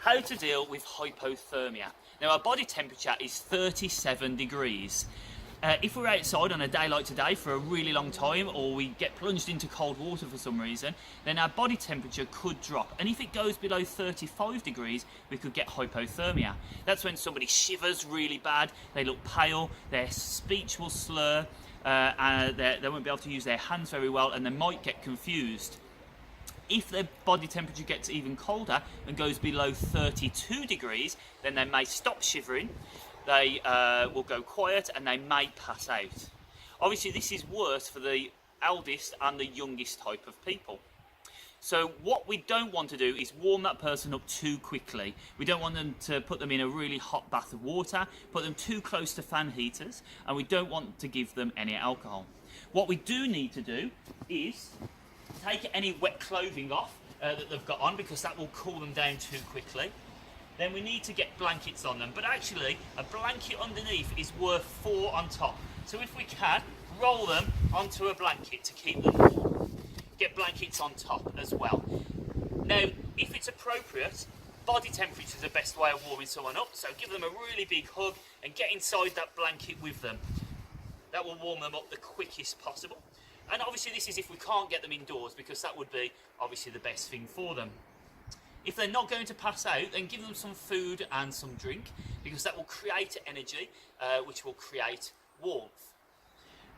how to deal with hypothermia. Now, our body temperature is 37 degrees. If we're outside on a day like today for a really long time, or we get plunged into cold water for some reason, then our body temperature could drop. And if it goes below 35 degrees, we could get hypothermia. That's when somebody shivers really bad, they look pale, their speech will slur, and they won't be able to use their hands very well, and they might get confused. If their body temperature gets even colder and goes below 32 degrees, then they may stop shivering, they will go quiet, and they may pass out. Obviously, this is worse for the eldest and the youngest type of people. So what we don't want to do is warm that person up too quickly. We don't want them to put them in a really hot bath of water, put them too close to fan heaters, and we don't want to give them any alcohol. What we do need to do is take any wet clothing off that they've got on, because that will cool them down too quickly. Then we need to get blankets on them, but actually a blanket underneath is worth 4 on top. So if we can, roll them onto a blanket to keep them warm. Get blankets on top as well. Now, if it's appropriate, body temperature is the best way of warming someone up, so give them a really big hug and get inside that blanket with them. That will warm them up the quickest possible. And obviously this is if we can't get them indoors, because that would be obviously the best thing for them. If they're not going to pass out, then give them some food and some drink, because that will create energy, which will create warmth.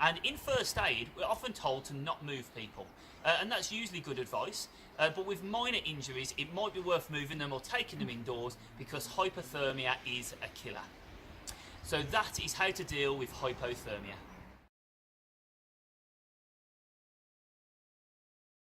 And in first aid, we're often told to not move people, and that's usually good advice. But with minor injuries, it might be worth moving them or taking them indoors, because hypothermia is a killer. So that is how to deal with hypothermia.